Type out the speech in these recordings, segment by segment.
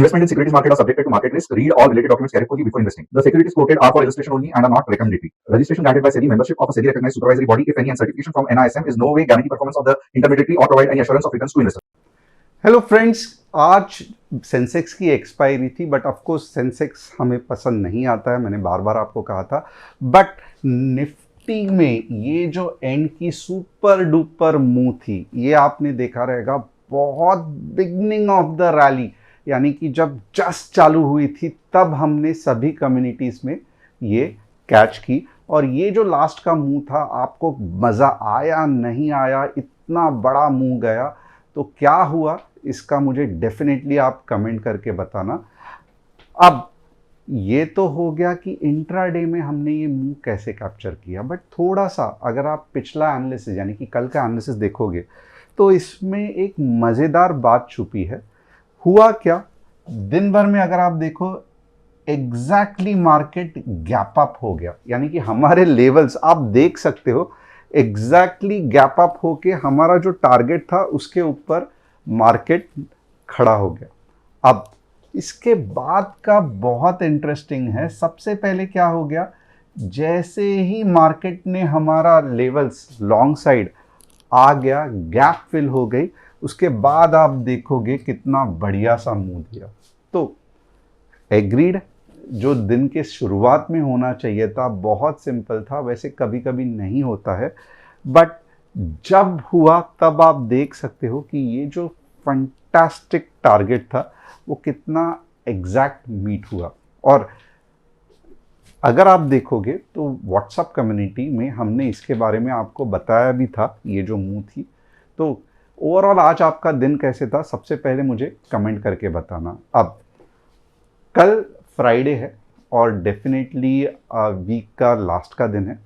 Investment in securities market are subjected to market risk. Read all related documents carefully before investing. The securities quoted are for illustration only and are not recommendatory. Registration granted by SEBI. Membership of a SEBI recognized supervisory body, if any, and certification from NISM is no way guarantee performance of the intermediary or provide any assurance of returns to investors. Hello friends, आज Sensex की expiry थी, but of course Sensex हमें पसंद नहीं आता है, मैंने बार बार आपको कहा था। बट निफ्टी में ये जो एंड की सुपर डुपर मूव थी, ये आपने देखा रहेगा, बहुत बिगनिंग ऑफ द रैली, यानी कि जब जस्ट चालू हुई थी तब हमने सभी कम्युनिटीज़ में ये कैच की। और ये जो लास्ट का मूव था, आपको मज़ा आया नहीं आया, इतना बड़ा मूव गया, तो क्या हुआ इसका मुझे डेफिनेटली आप कमेंट करके बताना। अब ये तो हो गया कि इंट्राडे में हमने ये मूव कैसे कैप्चर किया, बट थोड़ा सा अगर आप पिछला एनालिसिस यानी कि कल का एनालिसिस देखोगे तो इसमें एक मज़ेदार बात छुपी है। हुआ क्या, दिन भर में अगर आप देखो एग्जैक्टली मार्केट गैप अप हो गया, यानी कि हमारे लेवल्स आप देख सकते हो एग्जैक्टली गैप अप होके हमारा जो टारगेट था उसके ऊपर मार्केट खड़ा हो गया। अब इसके बाद का बहुत इंटरेस्टिंग है। सबसे पहले क्या हो गया, जैसे ही मार्केट ने हमारा लेवल्स लॉन्ग साइड आ गया, गैप फिल हो गई, उसके बाद आप देखोगे कितना बढ़िया सा मूव दिया। तो एग्रीड, जो दिन के शुरुआत में होना चाहिए था, बहुत सिंपल था, वैसे कभी कभी नहीं होता है, बट जब हुआ तब आप देख सकते हो कि ये जो फंटास्टिक टारगेट था वो कितना एग्जैक्ट मीट हुआ। और अगर आप देखोगे तो व्हाट्सएप कम्युनिटी में हमने इसके बारे में आपको बताया भी था, ये जो मूव थी। तो ओवरऑल आज आपका दिन कैसे था, सबसे पहले मुझे कमेंट करके बताना। अब कल फ्राइडे है और डेफिनेटली वीक का लास्ट का दिन है,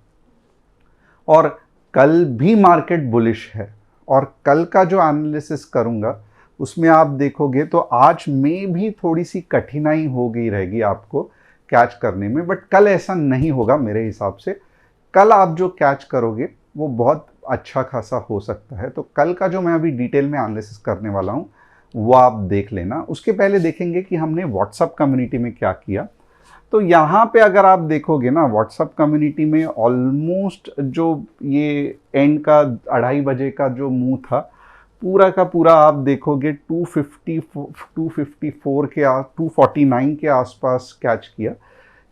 और कल भी मार्केट बुलिश है, और कल का जो एनालिसिस करूंगा उसमें आप देखोगे तो आज में भी थोड़ी सी कठिनाई हो गई रहेगी आपको कैच करने में, बट कल ऐसा नहीं होगा मेरे हिसाब से। कल आप जो कैच करोगे वो बहुत अच्छा खासा हो सकता है। तो कल का जो मैं अभी डिटेल में एनालिसिस करने वाला हूँ वो आप देख लेना। उसके पहले देखेंगे कि हमने व्हाट्सएप कम्युनिटी में क्या किया। तो यहाँ पे अगर आप देखोगे ना, व्हाट्सएप कम्युनिटी में ऑलमोस्ट जो ये एंड का 2:30 बजे का जो मूव था, पूरा का पूरा आप देखोगे 254 के 249 के आसपास कैच किया,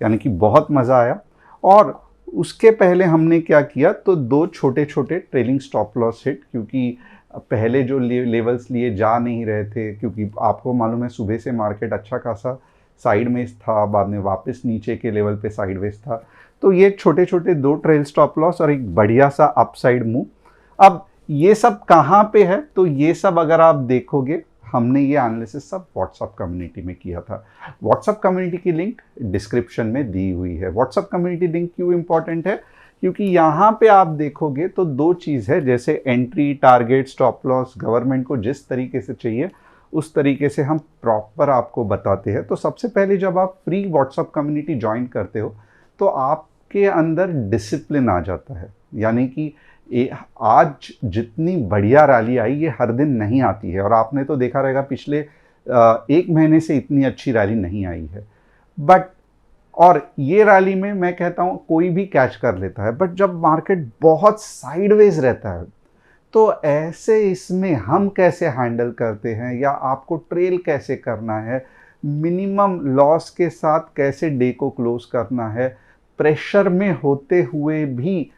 यानी कि बहुत मज़ा आया। और उसके पहले हमने क्या किया, तो दो छोटे छोटे ट्रेलिंग स्टॉप लॉस हिट, क्योंकि पहले जो लेवल्स लिए जा नहीं रहे थे, क्योंकि आपको मालूम है सुबह से मार्केट अच्छा खासा साइड में था, बाद में वापस नीचे के लेवल पे साइडवेज था। तो ये छोटे छोटे दो ट्रेल स्टॉप लॉस और एक बढ़िया सा अपसाइड मूव। अब ये सब कहाँ पे है, तो ये सब अगर आप देखोगे हमने ये एनालिसिस सब व्हाट्सएप कम्युनिटी में किया था। व्हाट्सएप कम्युनिटी की लिंक डिस्क्रिप्शन में दी हुई है। व्हाट्सएप कम्युनिटी लिंक क्यों इंपॉर्टेंट है, क्योंकि यहाँ पे आप देखोगे तो दो चीज़ है, जैसे entry, target, stop loss government को जिस तरीके से चाहिए उस तरीके से हम प्रॉपर आपको बताते हैं। तो सबसे पहले जब आप फ्री व्हाट्सएप कम्युनिटी ज्वाइन करते हो तो आपके अंदर डिसिप्लिन आ जाता है, यानी कि आज जितनी बढ़िया रैली आई ये हर दिन नहीं आती है, और आपने तो देखा रहेगा पिछले 1 महीने से इतनी अच्छी रैली नहीं आई है। बट और ये रैली में मैं कहता हूँ कोई भी कैच कर लेता है, बट जब मार्केट बहुत साइडवेज रहता है तो ऐसे इसमें हम कैसे हैंडल करते हैं, या आपको ट्रेल कैसे करना है, मिनिमम लॉस के साथ कैसे डे को क्लोज करना है, प्रेशर में होते हुए भी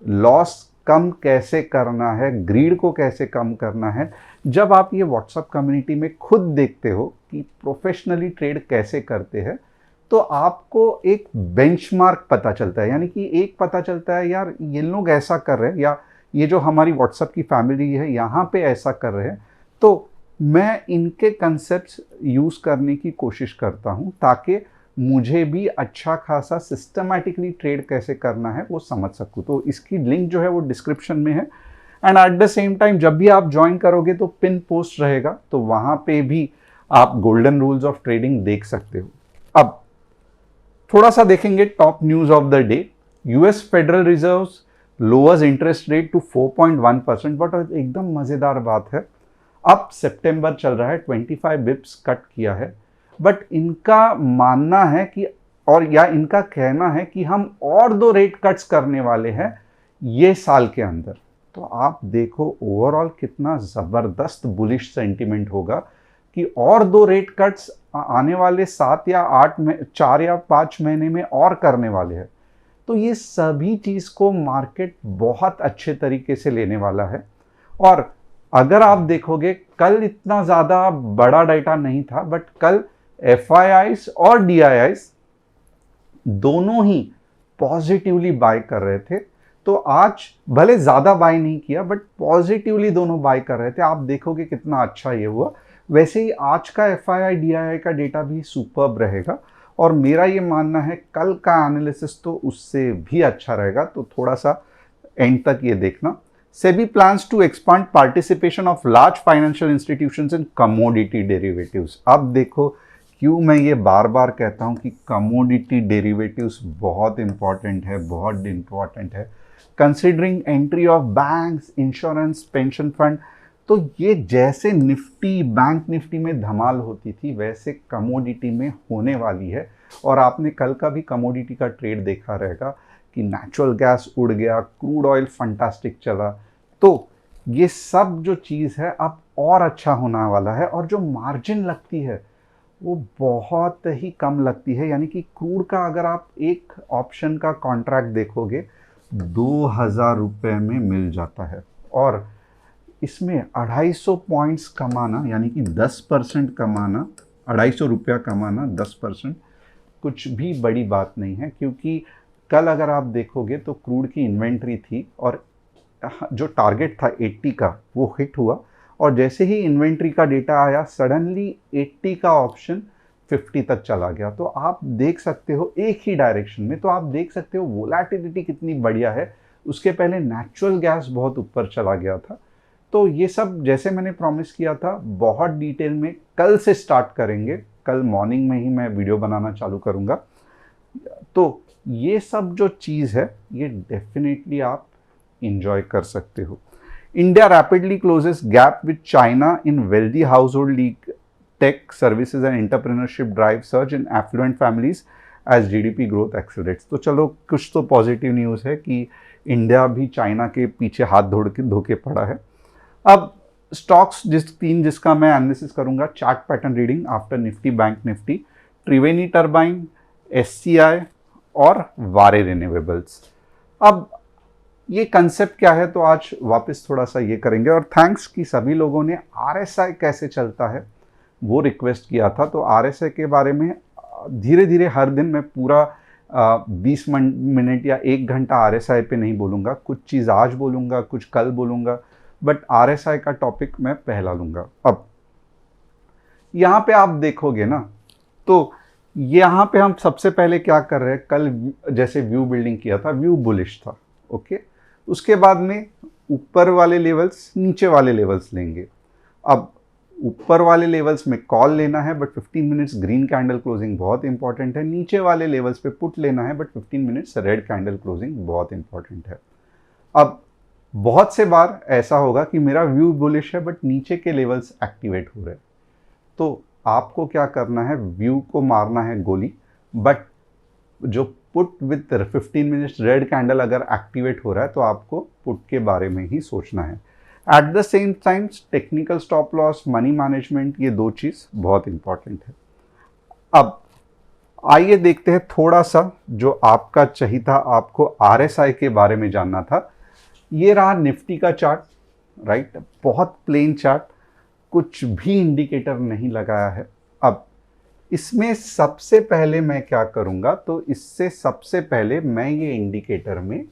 लॉस कम कैसे करना है, ग्रीड को कैसे कम करना है। जब आप ये व्हाट्सएप कम्युनिटी में खुद देखते हो कि प्रोफेशनली ट्रेड कैसे करते हैं, तो आपको एक बेंचमार्क पता चलता है, यानी कि एक पता चलता है यार ये लोग ऐसा कर रहे हैं, या ये जो हमारी व्हाट्सएप की फैमिली है यहाँ पे ऐसा कर रहे हैं। तो मैं इनके कंसेप्ट्स यूज़ करने की कोशिश करता हूँ ताकि मुझे भी अच्छा खासा सिस्टमैटिकली ट्रेड कैसे करना है वो समझ सकूँ। तो इसकी लिंक जो है वो डिस्क्रिप्शन में है, and at the same time जब भी आप ज्वाइन करोगे तो पिन पोस्ट रहेगा, तो वहाँ पे भी आप गोल्डन रूल्स ऑफ ट्रेडिंग देख सकते हो। अब थोड़ा सा देखेंगे top news of the day. US federal reserves lowers interest rate to 4.1%, but एकदम मज़ेदार बात है, अब सितंबर चल रहा है, 25 बिप्स कट किया है। बट इनका मानना है कि और या इनका कहना है कि हम और 2 रेट कट्स करने वाले हैं ये साल के अंदर। तो आप देखो ओवरऑल कितना ज़बरदस्त बुलिश सेंटिमेंट होगा कि और 2 रेट कट्स आने वाले 7 या 8 में 4 या 5 महीने में और करने वाले हैं। तो ये सभी चीज़ को मार्केट बहुत अच्छे तरीके से लेने वाला है। और अगर आप देखोगे कल इतना ज़्यादा बड़ा डाटा नहीं था, बट कल FIIs और DIIs दोनों ही पॉजिटिवली बाय कर रहे थे। तो आज भले ज़्यादा बाय नहीं किया बट पॉजिटिवली दोनों बाय कर रहे थे। आप देखोगे कितना अच्छा ये हुआ। वैसे ही आज का FII DII का डेटा भी सुपर्ब रहेगा और मेरा ये मानना है कल का एनालिसिस तो उससे भी अच्छा रहेगा। तो थोड़ा सा एंड तक ये देखना। SEBI plans to expand participation of large financial institutions in commodity derivatives। अब देखो क्यों मैं ये बार बार कहता हूँ कि कमोडिटी डेरिवेटिव्स बहुत इंपॉर्टेंट है, बहुत इंपॉर्टेंट है। Considering entry of banks, insurance, pension fund, तो ये जैसे निफ्टी, बैंक निफ्टी में धमाल होती थी वैसे कमोडिटी में होने वाली है। और आपने कल का भी कमोडिटी का ट्रेड देखा रहेगा कि नेचुरल गैस उड़ गया, क्रूड ऑयल फंटास्टिक चला। तो ये सब जो चीज़ है अब और अच्छा होने वाला है। और जो मार्जिन लगती है वो बहुत ही कम लगती है। यानी कि क्रूड का अगर आप एक ऑप्शन का कॉन्ट्रैक्ट देखोगे 2000 रुपये में मिल जाता है और इसमें 250 पॉइंट्स कमाना यानी कि 10% कमाना, 250 रुपया कमाना 10% कुछ भी बड़ी बात नहीं है। क्योंकि कल अगर आप देखोगे तो क्रूड की इन्वेंट्री थी और जो टारगेट था 80 का वो हिट हुआ और जैसे ही इन्वेंट्री का डेटा आया सडनली 80 का ऑप्शन 50 तक चला गया। तो आप देख सकते हो एक ही डायरेक्शन में। तो आप देख सकते हो वोलेटिलिटी कितनी बढ़िया है। उसके पहले नेचुरल गैस बहुत ऊपर चला गया था। तो ये सब जैसे मैंने प्रॉमिस किया था बहुत डिटेल में कल से स्टार्ट करेंगे। कल मॉर्निंग में ही मैं वीडियो बनाना चालू करूँगा। तो ये सब जो चीज़ है ये डेफिनेटली आप इंजॉय कर सकते हो। India rapidly closes gap with China in wealthy household tech services and entrepreneurship drive surge in affluent families as GDP growth accelerates। तो चलो कुछ तो पॉजिटिव न्यूज़ है कि इंडिया भी चाइना के पीछे हाथ धो के पड़ा है। अब स्टॉक्स जिसका मैं एनालिसिस करूंगा, chart pattern reading after Nifty, bank Nifty, Triveni turbine, SCI और वारे रिन्यूएबल्स। अब ये कंसेप्ट क्या है तो आज वापस थोड़ा सा ये करेंगे। और थैंक्स कि सभी लोगों ने RSI कैसे चलता है वो रिक्वेस्ट किया था। तो RSI के बारे में धीरे धीरे हर दिन मैं पूरा 20 मिनट या 1 घंटा RSI पे नहीं बोलूँगा। कुछ चीज़ आज बोलूँगा, कुछ कल बोलूँगा, बट RSI का टॉपिक मैं पहला लूँगा। अब यहाँ पे आप देखोगे ना तो यहाँ पे हम सबसे पहले क्या कर रहे हैं, कल जैसे व्यू बिल्डिंग किया था, व्यू बुलिश था, ओके। उसके बाद में ऊपर वाले लेवल्स, नीचे वाले लेवल्स लेंगे। अब ऊपर वाले लेवल्स में कॉल लेना है but 15 minutes green candle closing बहुत इंपॉर्टेंट है। नीचे वाले लेवल्स पे पुट लेना है but 15 minutes red candle closing बहुत इंपॉर्टेंट है। अब बहुत से बार ऐसा होगा कि मेरा व्यू बुलिश है बट नीचे के लेवल्स एक्टिवेट हो रहे हैं। तो आपको क्या करना है, व्यू को मारना है गोली, बट जो put with 15 minutes red candle अगर एक्टिवेट हो रहा है तो आपको पुट के बारे में ही सोचना है। At the same time technical stop loss, money management, ये 2 चीज़ बहुत इंपॉर्टेंट है। अब आइए देखते हैं थोड़ा सा जो आपका चाहिए था, आपको RSI के बारे में जानना था। ये रहा निफ्टी का चार्ट, राइट। बहुत प्लेन चार्ट, कुछ भी इंडिकेटर नहीं लगाया है। अब इसमें सबसे पहले मैं क्या करूंगा तो इससे सबसे पहले मैं ये इंडिकेटर में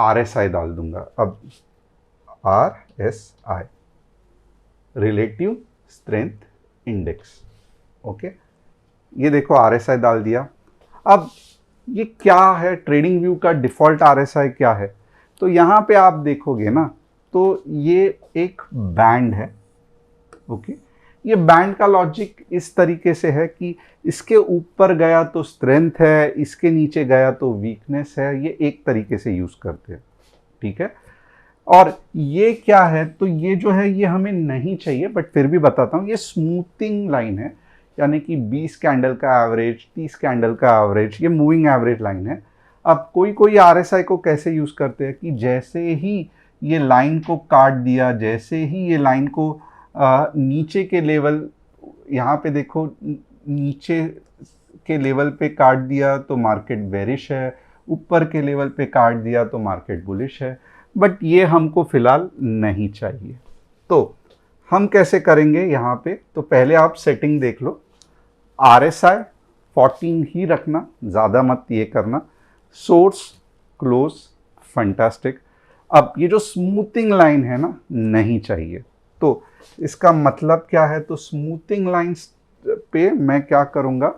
RSI डाल दूंगा। अब RSI relative strength index, okay. ये देखो RSI डाल दिया। अब ये क्या है, ट्रेडिंग व्यू का डिफॉल्ट RSI क्या है, तो यहाँ पे आप देखोगे ना तो ये एक बैंड है, ओके। ये बैंड का लॉजिक इस तरीके से है कि इसके ऊपर गया तो स्ट्रेंथ है, इसके नीचे गया तो वीकनेस है। ये एक तरीके से यूज करते हैं, ठीक है। और ये क्या है तो ये जो है ये हमें नहीं चाहिए, बट फिर भी बताता हूँ। ये स्मूथिंग लाइन है, यानी कि 20 कैंडल का एवरेज, 30 कैंडल का एवरेज, ये मूविंग एवरेज लाइन है। अब कोई कोई RSI को कैसे यूज़ करते हैं कि जैसे ही ये लाइन को काट दिया, जैसे ही ये लाइन को नीचे के लेवल, यहाँ पे देखो नीचे के लेवल पे काट दिया तो मार्केट बेरिश है, ऊपर के लेवल पे काट दिया तो मार्केट बुलिश है। बट ये हमको फिलहाल नहीं चाहिए। तो हम कैसे करेंगे यहाँ पे, तो पहले आप सेटिंग देख लो। RSI 14 ही रखना, ज़्यादा मत ये करना। Source close, fantastic. अब ये जो स्मूथिंग लाइन है ना, नहीं चाहिए। तो इसका मतलब क्या है, तो स्मूथिंग लाइंस पे मैं क्या करूँगा,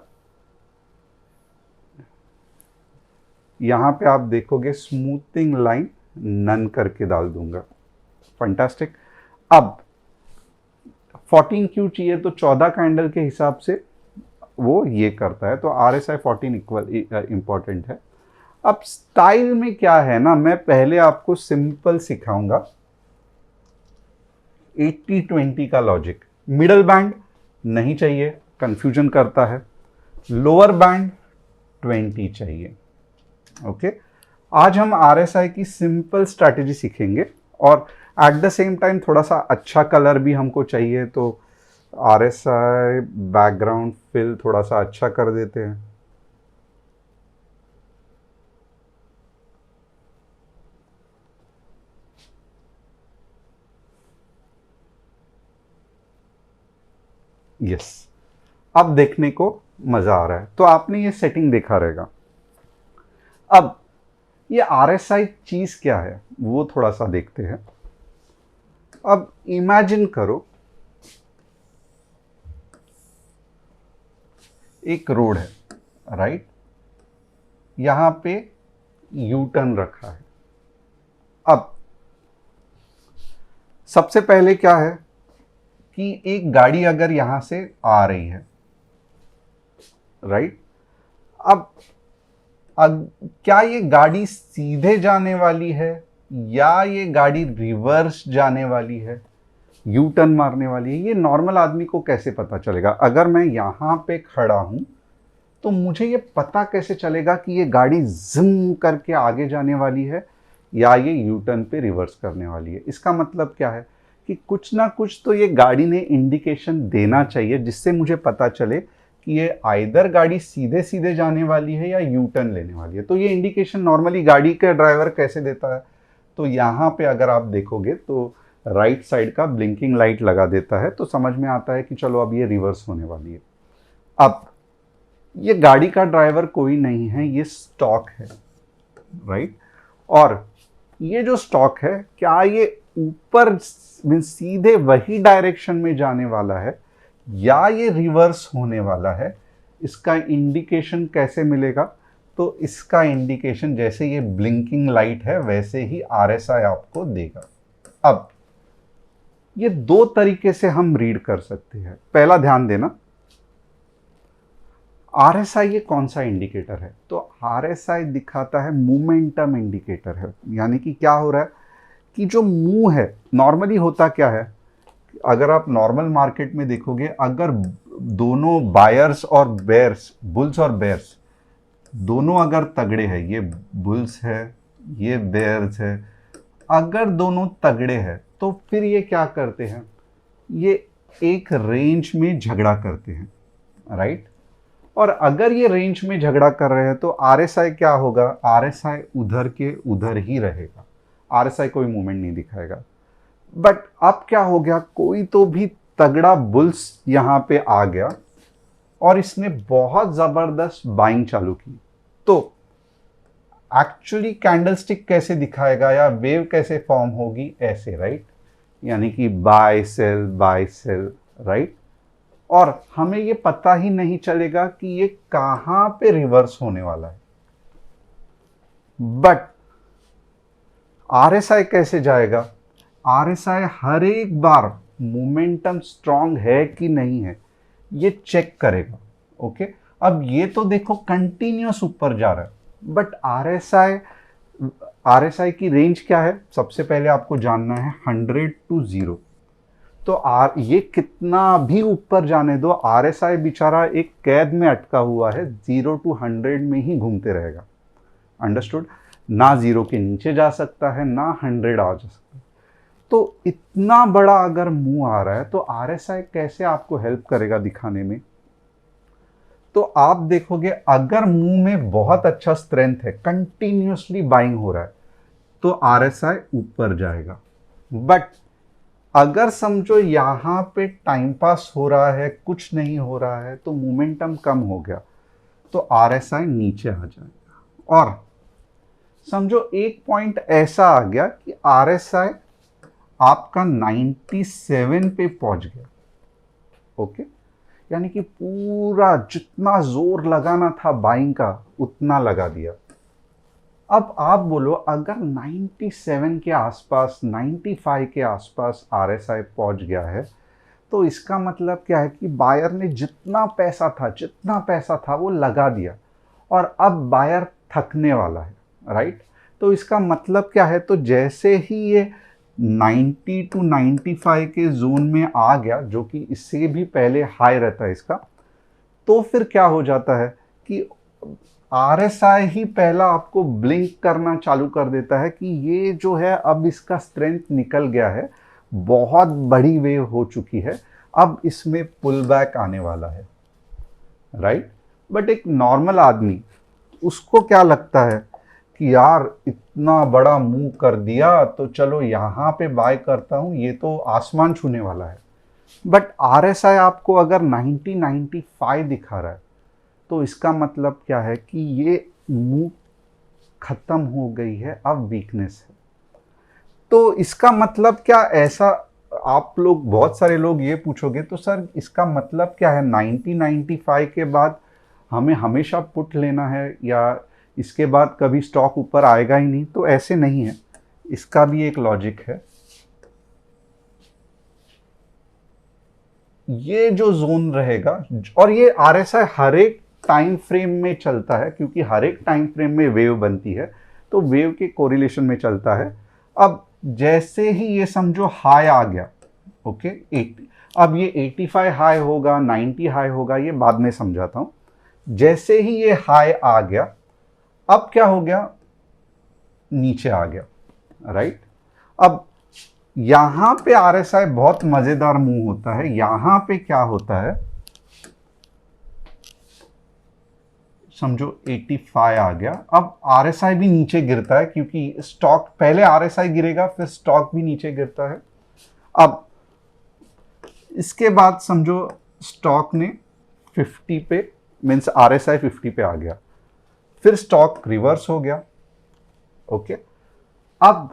यहाँ पे आप देखोगे स्मूथिंग लाइन नन करके डाल दूंगा। फंटास्टिक। अब 14 क्यों चाहिए, तो 14 कैंडल के हिसाब से वो ये करता है, तो RSI 14 इक्वल इंपॉर्टेंट है। अब स्टाइल में क्या है ना, मैं पहले आपको सिंपल सिखाऊंगा 80-20 का लॉजिक। मिडल बैंड नहीं चाहिए, कंफ्यूजन करता है। लोअर बैंड 20 चाहिए। ओके, आज हम RSI की सिंपल स्ट्रैटेजी सीखेंगे और एट द सेम टाइम थोड़ा सा अच्छा कलर भी हमको चाहिए, तो RSI बैकग्राउंड फिल थोड़ा सा अच्छा कर देते हैं। यस, अब देखने को मजा आ रहा है। तो आपने ये सेटिंग देखा रहेगा। अब ये RSI चीज क्या है वो थोड़ा सा देखते हैं। अब इमेजिन करो एक रोड है, राइट, यहां पे यू टर्न रखा है। अब सबसे पहले क्या है कि एक गाड़ी अगर यहां से आ रही है, राइट, अब क्या ये गाड़ी सीधे जाने वाली है या ये गाड़ी रिवर्स जाने वाली है, यू टर्न मारने वाली है, ये नॉर्मल आदमी को कैसे पता चलेगा? अगर मैं यहां पे खड़ा हूं तो मुझे ये पता कैसे चलेगा कि ये गाड़ी जिम करके आगे जाने वाली है या ये यू टर्न पे रिवर्स करने वाली है? इसका मतलब क्या है कि कुछ ना कुछ तो ये गाड़ी ने इंडिकेशन देना चाहिए जिससे मुझे पता चले कि ये आइदर गाड़ी सीधे सीधे जाने वाली है या यू टर्न लेने वाली है। तो ये इंडिकेशन नॉर्मली गाड़ी का ड्राइवर कैसे देता है, तो यहाँ पे अगर आप देखोगे तो राइट साइड का ब्लिंकिंग लाइट लगा देता है, तो समझ में आता है कि चलो अब ये रिवर्स होने वाली है। अब ये गाड़ी का ड्राइवर कोई नहीं है, ये स्टॉक है, राइट। और ये जो स्टॉक है, क्या ये ऊपर सीधे वही डायरेक्शन में जाने वाला है या ये रिवर्स होने वाला है? इसका इंडिकेशन कैसे मिलेगा? तो इसका इंडिकेशन जैसे ये ब्लिंकिंग लाइट है वैसे ही RSI आपको देगा। अब ये दो तरीके से हम रीड कर सकते हैं। पहला ध्यान देना, RSI ये कौन सा इंडिकेटर है? तो RSI दिखाता है मोमेंटम इंडिकेटर है, यानी कि क्या हो रहा है कि जो मूव है, नॉर्मली होता क्या है, अगर आप नॉर्मल मार्केट में देखोगे, अगर दोनों बायर्स और बेयर्स, बुल्स और बेयर्स दोनों अगर तगड़े हैं, ये बुल्स है ये बेयर्स है, अगर दोनों तगड़े हैं तो फिर ये क्या करते हैं, ये एक रेंज में झगड़ा करते हैं, राइट। और अगर ये रेंज में झगड़ा कर रहे हैं तो RSI क्या होगा, RSI उधर के उधर ही रहेगा, RSI कोई मूवमेंट नहीं दिखाएगा। बट अब क्या हो गया, कोई तो भी तगड़ा बुल्स यहां पे आ गया और इसने बहुत जबरदस्त बाइंग चालू की, तो एक्चुअली कैंडलस्टिक कैसे दिखाएगा या वेव कैसे फॉर्म होगी, ऐसे, राइट, यानी कि बाय सेल, राइट। और हमें ये पता ही नहीं चलेगा कि ये कहां पे रिवर्स होने वाला है। बट RSI कैसे जाएगा, RSI हर एक बार मोमेंटम स्ट्रांग है कि नहीं है ये चेक करेगा। ओके, अब ये तो देखो कंटिन्यूअस ऊपर जा रहा है, बट RSI की रेंज क्या है, सबसे पहले आपको जानना है 100 to 0। तो ये कितना भी ऊपर जाने दो, RSI बेचारा एक कैद में अटका हुआ है, 0 to 100 में ही घूमते रहेगा। अंडरस्टूड? ना 0 के नीचे जा सकता है, ना 100 आ जा सकता है। तो इतना बड़ा अगर मूव आ रहा है तो RSI कैसे आपको हेल्प करेगा दिखाने में? तो आप देखोगे अगर मूव में बहुत अच्छा स्ट्रेंथ है, कंटिन्यूसली बाइंग हो रहा है, तो RSI ऊपर जाएगा। बट अगर समझो यहाँ पे टाइम पास हो रहा है, कुछ नहीं हो रहा है, तो मोमेंटम कम हो गया, तो RSI नीचे आ जाएगा। और समझो एक पॉइंट ऐसा आ गया कि RSI आपका 97 पे पहुंच गया, ओके, यानी कि पूरा जितना जोर लगाना था बाइंग का उतना लगा दिया। अब आप बोलो अगर 97 के आसपास, 95 के आसपास RSI पहुंच गया है, तो इसका मतलब क्या है कि बायर ने जितना पैसा था वो लगा दिया, और अब बायर थकने वाला है, राइट? तो इसका मतलब क्या है? तो जैसे ही ये 90 टू 95 के जोन में आ गया, जो कि इससे भी पहले हाई रहता है इसका, तो फिर क्या हो जाता है कि RSI ही पहला आपको ब्लिंक करना चालू कर देता है कि ये जो है अब इसका स्ट्रेंथ निकल गया है, बहुत बड़ी वेव हो चुकी है, अब इसमें पुल बैक आने वाला है, राइट? बट एक नॉर्मल आदमी, उसको क्या लगता है कि यार इतना बड़ा मूव कर दिया तो चलो यहाँ पे बाय करता हूँ, ये तो आसमान छूने वाला है। बट RSI आपको अगर 95 दिखा रहा है, तो इसका मतलब क्या है कि ये मूव खत्म हो गई है, अब वीकनेस है। तो इसका मतलब क्या? ऐसा आप लोग, बहुत सारे लोग ये पूछोगे तो सर इसका मतलब क्या है, 95 के बाद हमें हमेशा पुट लेना है या इसके बाद कभी स्टॉक ऊपर आएगा ही नहीं? तो ऐसे नहीं है, इसका भी एक लॉजिक है। ये जो जोन रहेगा, और ये RSI हर एक टाइम फ्रेम में चलता है, क्योंकि हर एक टाइम फ्रेम में वेव बनती है, तो वेव के कोरिलेशन में चलता है। अब जैसे ही ये समझो हाई आ गया, ओके, 80, अब ये 85 हाई होगा, 90 हाई होगा, ये बाद में समझाता हूं। जैसे ही ये हाई आ गया, अब क्या हो गया? नीचे आ गया, राइट? अब यहां पे RSI बहुत मजेदार मूव होता है। यहां पे क्या होता है, समझो 85 आ गया, अब RSI भी नीचे गिरता है, क्योंकि स्टॉक पहले RSI गिरेगा फिर स्टॉक भी नीचे गिरता है। अब इसके बाद समझो स्टॉक ने 50 पे, मीन्स RSI 50 पे आ गया, फिर स्टॉक रिवर्स हो गया, ओके। अब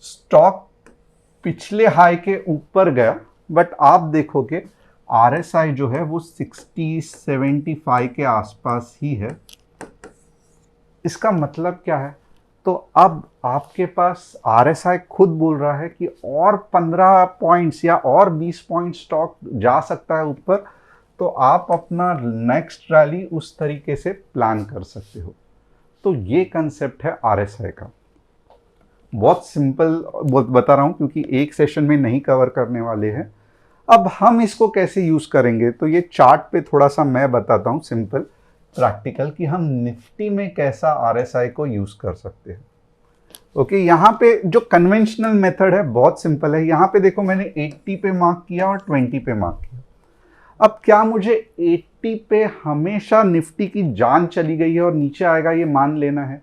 स्टॉक पिछले हाई के ऊपर गया, बट आप देखोगे RSI जो है वो 60-75 के आसपास ही है। इसका मतलब क्या है? तो अब आपके पास RSI खुद बोल रहा है कि और 15 पॉइंट्स या और 20 पॉइंट स्टॉक जा सकता है ऊपर, तो आप अपना नेक्स्ट रैली उस तरीके से प्लान कर सकते हो। तो ये कंसेप्ट है RSI का। बहुत सिंपल बता रहा हूं, क्योंकि एक सेशन में नहीं कवर करने वाले हैं। अब हम इसको कैसे यूज करेंगे, तो ये चार्ट पे थोड़ा सा मैं बताता हूं, सिंपल प्रैक्टिकल, कि हम निफ्टी में कैसा RSI को यूज कर सकते हैं। ओके, यहाँ पे जो कन्वेंशनल मेथड है बहुत सिंपल है। यहाँ पे देखो मैंने 80 पे मार्क किया और 20 पे मार्क किया। अब क्या मुझे 80 पे हमेशा निफ्टी की जान चली गई है और नीचे आएगा ये मान लेना है?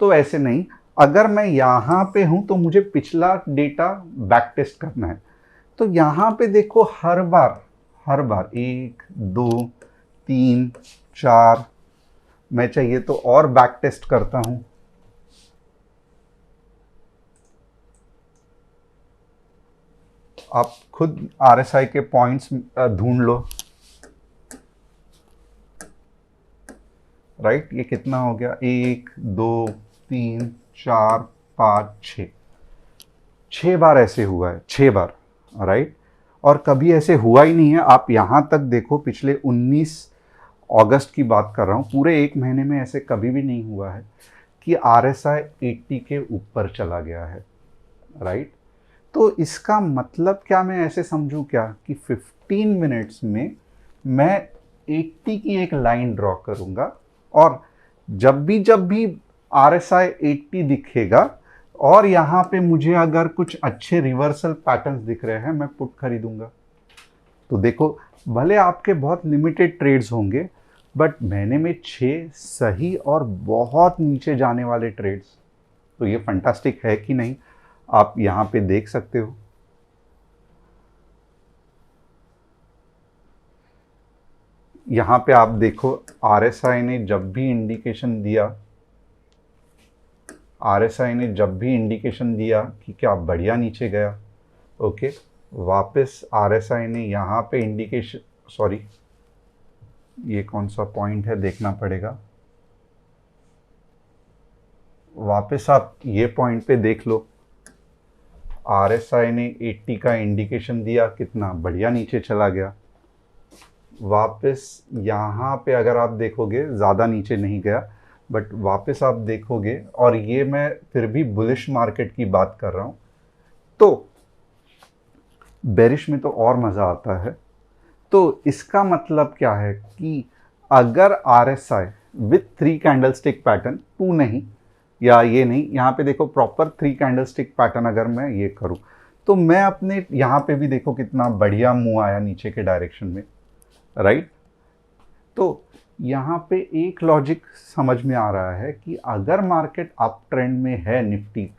तो ऐसे नहीं। अगर मैं यहाँ पे हूं तो मुझे पिछला डेटा बैक टेस्ट करना है। तो यहाँ पे देखो हर बार 1, 2, 3, 4, मैं चाहिए तो और बैक टेस्ट करता हूं। आप खुद RSI के पॉइंट्स ढूंढ लो, राइट? ये कितना हो गया? 1, 2, 3, 4, 5, 6, 6 बार ऐसे हुआ है, 6 बार, राइट? और कभी ऐसे हुआ ही नहीं है। आप यहाँ तक देखो, पिछले 19 अगस्त की बात कर रहा हूँ, पूरे एक महीने में ऐसे कभी भी नहीं हुआ है कि RSI 80 के ऊपर चला गया है, राइट? तो इसका मतलब क्या मैं ऐसे समझूं क्या कि 15 मिनट्स में मैं 80 की एक लाइन ड्रॉ करूंगा, और जब भी RSI 80 दिखेगा और यहाँ पे मुझे अगर कुछ अच्छे रिवर्सल पैटर्न्स दिख रहे हैं, मैं पुट खरीदूंगा। तो देखो, भले आपके बहुत लिमिटेड ट्रेड्स होंगे, बट मैंने में 6 सही और बहुत नीचे जाने वाले ट्रेड्स। तो ये फंटास्टिक है कि नहीं, आप यहाँ पे देख सकते हो। यहाँ पे आप देखो, RSI ने जब भी इंडिकेशन दिया कि क्या बढ़िया नीचे गया, ओके, वापस RSI ने यहाँ पे इंडिकेशन, सॉरी ये कौन सा पॉइंट है देखना पड़ेगा, वापस आप ये पॉइंट पे देख लो, RSI ने 80 का इंडिकेशन दिया, कितना बढ़िया नीचे चला गया। वापस यहाँ पे अगर आप देखोगे ज़्यादा नीचे नहीं गया, बट वापस आप देखोगे, और ये मैं फिर भी बुलिश मार्केट की बात कर रहा हूँ। तो बेरिश में तो और मज़ा आता है। तो इसका मतलब क्या है कि अगर RSI विथ 3 कैंडलस्टिक पैटर्न, 2 नहीं या ये नहीं, यहाँ पे देखो प्रॉपर 3 कैंडलस्टिक पैटर्न अगर मैं ये करूँ, तो मैं अपने यहाँ पे भी देखो कितना बढ़िया मुंह आया नीचे के डायरेक्शन में, राइट। तो यहाँ पे एक लॉजिक समझ में आ रहा है कि अगर मार्केट अप ट्रेंड में है निफ्टी,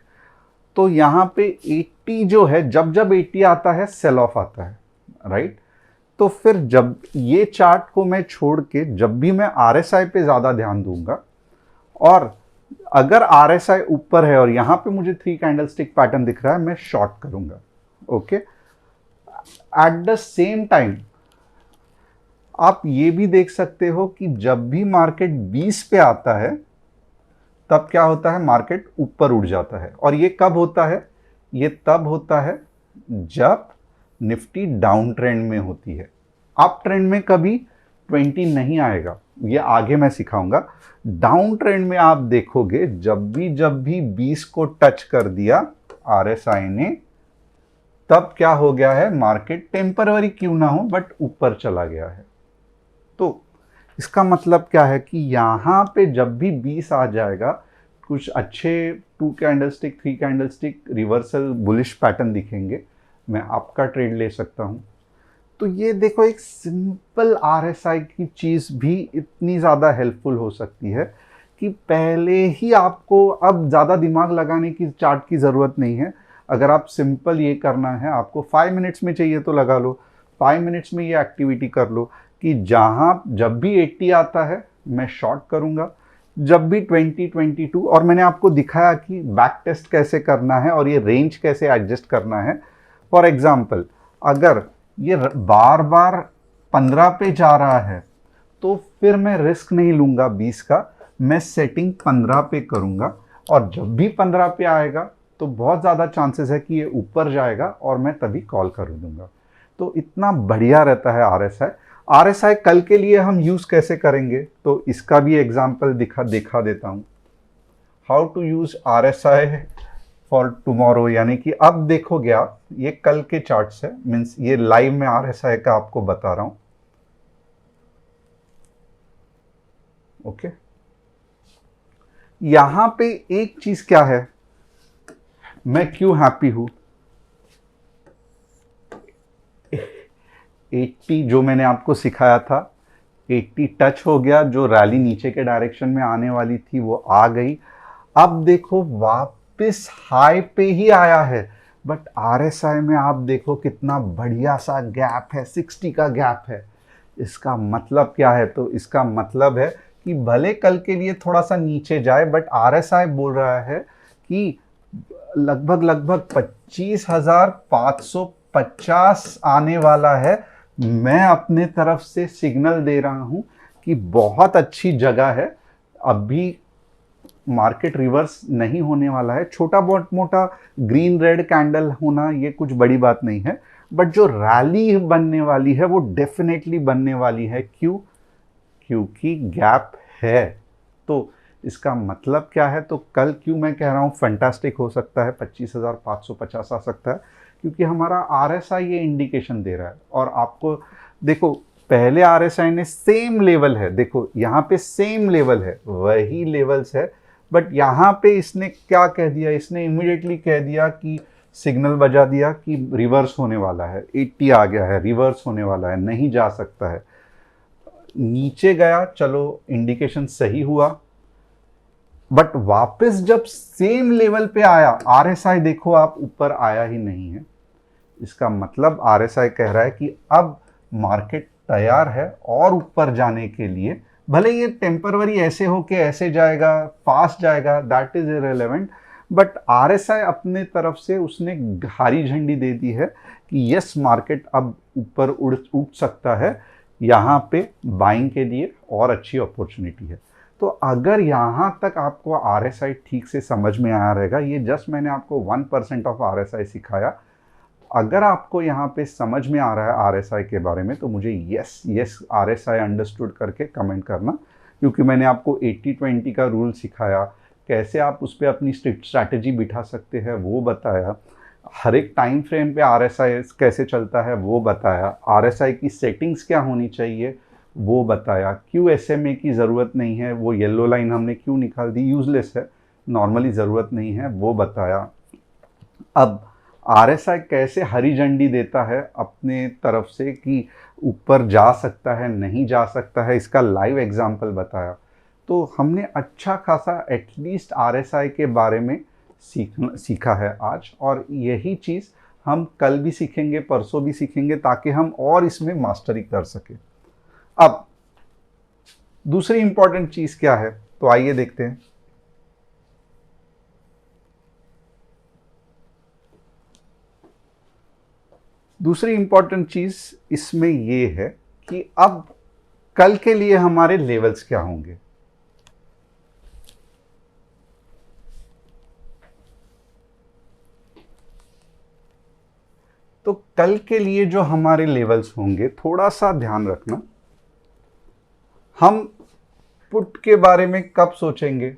तो यहाँ पे 80 जो है, जब 80 आता है सेल ऑफ आता है, राइट। तो फिर जब ये चार्ट को मैं छोड़ के जब भी मैं RSI पे ज़्यादा ध्यान दूंगा, और अगर RSI ऊपर है और यहाँ पे मुझे 3 कैंडलस्टिक पैटर्न दिख रहा है, मैं शॉर्ट करूंगा, okay. At the same time आप ये भी देख सकते हो कि जब भी मार्केट 20 पे आता है, तब क्या होता है, मार्केट ऊपर उठ जाता है। और ये कब होता है, ये तब होता है जब निफ्टी डाउन ट्रेंड में होती है। अप ट्रेंड में कभी 20 नहीं आएगा, ये आगे मैं सिखाऊंगा। डाउन ट्रेंड में आप देखोगे जब भी 20 को टच कर दिया RSI ने, तब क्या हो गया है, मार्केट टेम्पररी क्यों ना हो बट ऊपर चला गया है। तो इसका मतलब क्या है कि यहाँ पे जब भी 20 आ जाएगा, कुछ अच्छे 2 candlestick 3 candlestick reversal bullish pattern दिखेंगे, मैं आपका ट्रेड ले सकता हूँ। तो ये देखो, एक सिंपल RSI की चीज़ भी इतनी ज़्यादा हेल्पफुल हो सकती है कि पहले ही आपको अब ज़्यादा दिमाग लगाने की चार्ट की ज़रूरत नहीं है। अगर आप सिंपल ये करना है, आपको 5 मिनट्स में चाहिए तो लगा लो, 5 मिनट्स में ये एक्टिविटी कर लो कि जब भी 80 आता है मैं शॉर्ट करूंगा, जब भी 20 22, और मैंने आपको दिखाया कि बैक टेस्ट कैसे करना है और ये रेंज कैसे एडजस्ट करना है। फॉर एग्जांपल, अगर ये बार बार 15 पे जा रहा है, तो फिर मैं रिस्क नहीं लूंगा 20 का, मैं सेटिंग 15 पे करूंगा, और जब भी 15 पे आएगा तो बहुत ज़्यादा चांसेस है कि ये ऊपर जाएगा और मैं तभी कॉल कर दूंगा। तो इतना बढ़िया रहता है RSI कल के लिए हम यूज़ कैसे करेंगे, तो इसका भी एग्जाम्पल दिखा देता हूँ। How to use RSI for tomorrow, यानी कि अब देखोगे आप, ये कल के चार्ट्स है, मीन्स ये लाइव में RSI का आपको बता रहा हूँ, ओके। यहां पे एक चीज क्या है, मैं क्यों हैप्पी हूं, 80 जो मैंने आपको सिखाया था, 80 टच हो गया, जो रैली नीचे के डायरेक्शन में आने वाली थी वो आ गई। अब देखो वापस हाई पे ही आया है, बट RSI में आप देखो कितना बढ़िया सा गैप है, 60 का गैप है। इसका मतलब क्या है, तो इसका मतलब है कि भले कल के लिए थोड़ा सा नीचे जाए, बट RSI बोल रहा है कि लगभग 25,550 आने वाला है। मैं अपने तरफ से सिग्नल दे रहा हूं कि बहुत अच्छी जगह है, अभी मार्केट रिवर्स नहीं होने वाला है। छोटा बहुत मोटा ग्रीन रेड कैंडल होना ये कुछ बड़ी बात नहीं है, बट जो रैली बनने वाली है वो डेफिनेटली बनने वाली है। क्यों? क्योंकि गैप है। तो इसका मतलब क्या है, तो कल क्यों मैं कह रहा हूँ फैंटास्टिक हो सकता है, 25,550 आ सकता है, क्योंकि हमारा आरएसआई ये इंडिकेशन दे रहा है। और आपको देखो, पहले आरएसआई ने सेम लेवल है, देखो यहाँ पे सेम लेवल है, वही लेवल्स है, बट यहाँ पे इसने क्या कह दिया, इसने इमीडिएटली कह दिया कि सिग्नल बजा दिया कि रिवर्स होने वाला है, 80 आ गया है, रिवर्स होने वाला है, नहीं जा सकता है। नीचे गया, चलो इंडिकेशन सही हुआ, बट वापस जब सेम लेवल पे आया, आरएसआई देखो आप ऊपर आया ही नहीं है। इसका मतलब आरएसआई कह रहा है कि अब मार्केट तैयार है और ऊपर जाने के लिए। भले ये टेम्पररी ऐसे हो के ऐसे जाएगा, फास्ट जाएगा, that is irrelevant, but RSI अपने तरफ से उसने हरी झंडी दे दी है कि यस, मार्केट अब ऊपर उठ सकता है, यहाँ पे बाइंग के लिए और अच्छी अपॉर्चुनिटी है। तो अगर यहाँ तक आपको आरएसआई ठीक से समझ में आया रहेगा, ये जस्ट मैंने आपको 1% ऑफ आरएसआई सिखाया, अगर आपको यहाँ पे समझ में आ रहा है आरएसआई के बारे में, तो मुझे यस आरएसआई अंडरस्टूड करके कमेंट करना, क्योंकि मैंने आपको 80-20 का रूल सिखाया, कैसे आप उस पर अपनी स्ट्रैटेजी बिठा सकते हैं वो बताया, हर एक टाइम फ्रेम पे आरएसआई कैसे चलता है वो बताया, आरएसआई की सेटिंग्स क्या होनी चाहिए वो बताया, क्यों एसएमए की ज़रूरत नहीं है, वो येलो लाइन हमने क्यों निकाल दी, यूजलेस है, नॉर्मली ज़रूरत नहीं है, वो बताया। अब आरएसआई कैसे हरी झंडी देता है अपने तरफ से कि ऊपर जा सकता है, नहीं जा सकता है, इसका लाइव एग्जांपल बताया। तो हमने अच्छा खासा एटलीस्ट आरएसआई के बारे में सीखा है आज, और यही चीज़ हम कल भी सीखेंगे, परसों भी सीखेंगे, ताकि हम और इसमें मास्टरी कर सकें। अब दूसरी इंपॉर्टेंट चीज़ क्या है, तो आइए देखते हैं। दूसरी इंपॉर्टेंट चीज़ इसमें ये है कि अब कल के लिए हमारे लेवल्स क्या होंगे। तो कल के लिए जो हमारे लेवल्स होंगे, थोड़ा सा ध्यान रखना, हम पुट के बारे में कब सोचेंगे,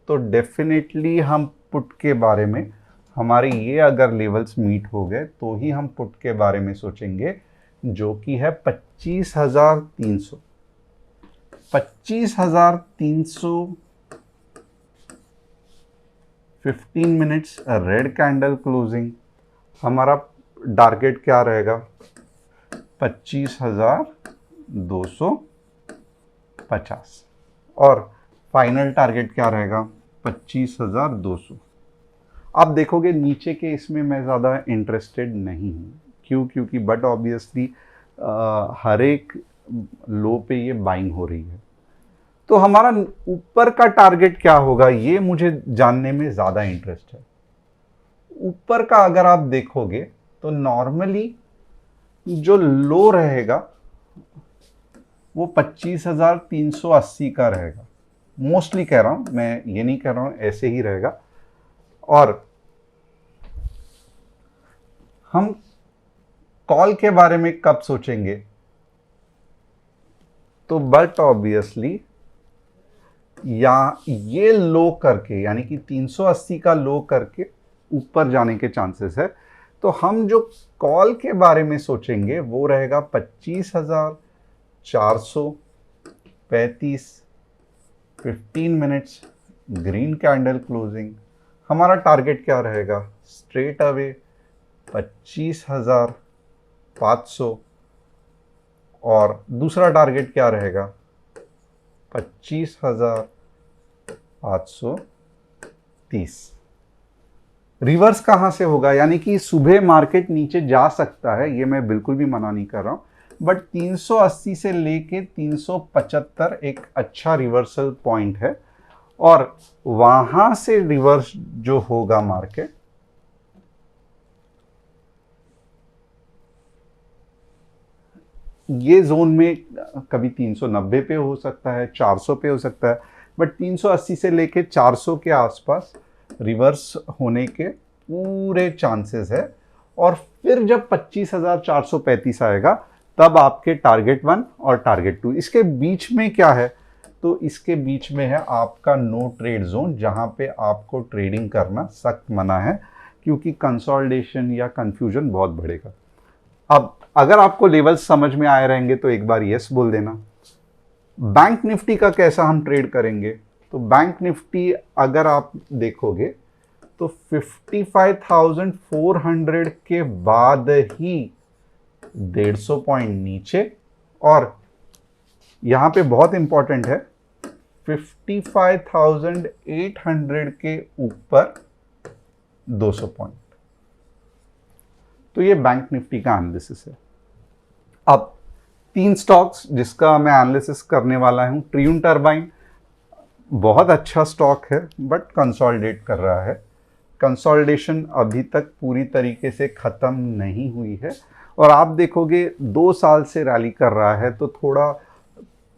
तो डेफिनेटली हम पुट के बारे में, हमारे ये अगर लेवल्स मीट हो गए तो ही हम पुट के बारे में सोचेंगे, जो कि है 25,300। 25,300 15 मिनट्स रेड कैंडल क्लोजिंग, हमारा टारगेट क्या रहेगा, 25,250, और फाइनल टारगेट क्या रहेगा, 25,200। आप देखोगे नीचे के इसमें मैं ज़्यादा इंटरेस्टेड नहीं हूँ, क्यों, क्योंकि बट ऑब्वियसली हर एक लो पे ये बाइंग हो रही है। तो हमारा ऊपर का टारगेट क्या होगा, ये मुझे जानने में ज़्यादा इंटरेस्ट है। ऊपर का अगर आप देखोगे तो नॉर्मली जो लो रहेगा वो 25,380 का रहेगा, मोस्टली कह रहा हूँ मैं, ये नहीं कह रहा हूँ ऐसे ही रहेगा। और हम कॉल के बारे में कब सोचेंगे, तो बट ऑब्वियसली या ये लो करके, यानी कि 380 का लो करके ऊपर जाने के चांसेस है। तो हम जो कॉल के बारे में सोचेंगे वो रहेगा 25,435, 15 मिनट्स ग्रीन कैंडल क्लोजिंग। हमारा टारगेट क्या रहेगा, स्ट्रेट अवे 25,500, और दूसरा टारगेट क्या रहेगा 25,530। रिवर्स कहाँ से होगा, यानी कि सुबह मार्केट नीचे जा सकता है, ये मैं बिल्कुल भी मना नहीं कर रहा हूँ, बट 380 से लेके 375 एक अच्छा रिवर्सल पॉइंट है, और वहां से रिवर्स जो होगा मार्केट, ये जोन में कभी 390 पे हो सकता है, 400 पे हो सकता है, बट 380 से लेके 400 के आसपास रिवर्स होने के पूरे चांसेस है। और फिर जब 25,435 आएगा तब आपके टारगेट 1 और टारगेट 2, इसके बीच में क्या है, तो इसके बीच में है आपका नो ट्रेड जोन, जहां पे आपको ट्रेडिंग करना सख्त मना है, क्योंकि कंसोलिडेशन या कंफ्यूजन बहुत बढ़ेगा। अब अगर आपको लेवल्स समझ में आए रहेंगे तो एक बार यस बोल देना। बैंक निफ्टी का कैसा हम ट्रेड करेंगे, तो बैंक निफ्टी अगर आप देखोगे तो 55,400 के बाद ही 150 पॉइंट नीचे, और यहां पे बहुत इंपॉर्टेंट है 55,800 के ऊपर 200 पॉइंट। तो ये बैंक निफ्टी का एनालिसिस है। अब 3 स्टॉक्स जिसका मैं एनालिसिस करने वाला हूं। ट्रियून टर्बाइन बहुत अच्छा स्टॉक है बट कंसोलिडेट कर रहा है। कंसोलिडेशन अभी तक पूरी तरीके से ख़त्म नहीं हुई है, और आप देखोगे 2 साल से रैली कर रहा है, तो थोड़ा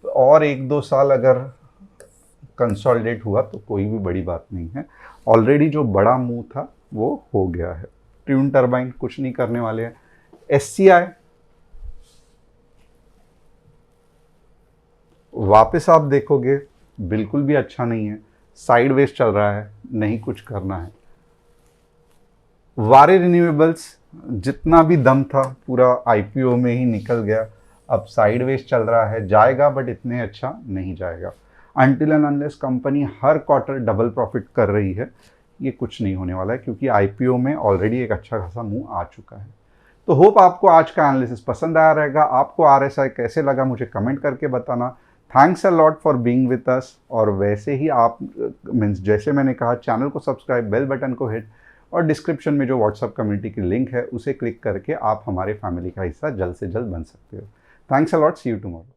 और 1-2 साल अगर कंसोलिडेट हुआ तो कोई भी बड़ी बात नहीं है। ऑलरेडी जो बड़ा मूव था वो हो गया है। ट्रियून टर्बाइन कुछ नहीं करने वाले हैं। SCI वापस आप देखोगे बिल्कुल भी अच्छा नहीं है, साइडवेज चल रहा है, नहीं कुछ करना है। वारे रिन्यूएबल्स जितना भी दम था पूरा IPO में ही निकल गया, अब साइडवेज चल रहा है, जाएगा बट इतने अच्छा नहीं जाएगा। Until and unless company her quarter double profit कर रही है, ये कुछ नहीं होने वाला है, क्योंकि IPO में ऑलरेडी एक अच्छा खासा मूव आ चुका है। तो होप आपको आज का एनालिसिस पसंद आया रहेगा। आपको RSI कैसे लगा मुझे कमेंट करके बताना। Thanks a lot for being with us. और वैसे ही आप मीन्स जैसे मैंने कहा, चैनल को सब्सक्राइब, बेल बटन को हिट, और डिस्क्रिप्शन में जो व्हाट्सएप कम्युनिटी की लिंक है उसे क्लिक करके आप हमारे फैमिली का हिस्सा जल्द से जल्द बन सकते हो। Thanks a lot, see you tomorrow.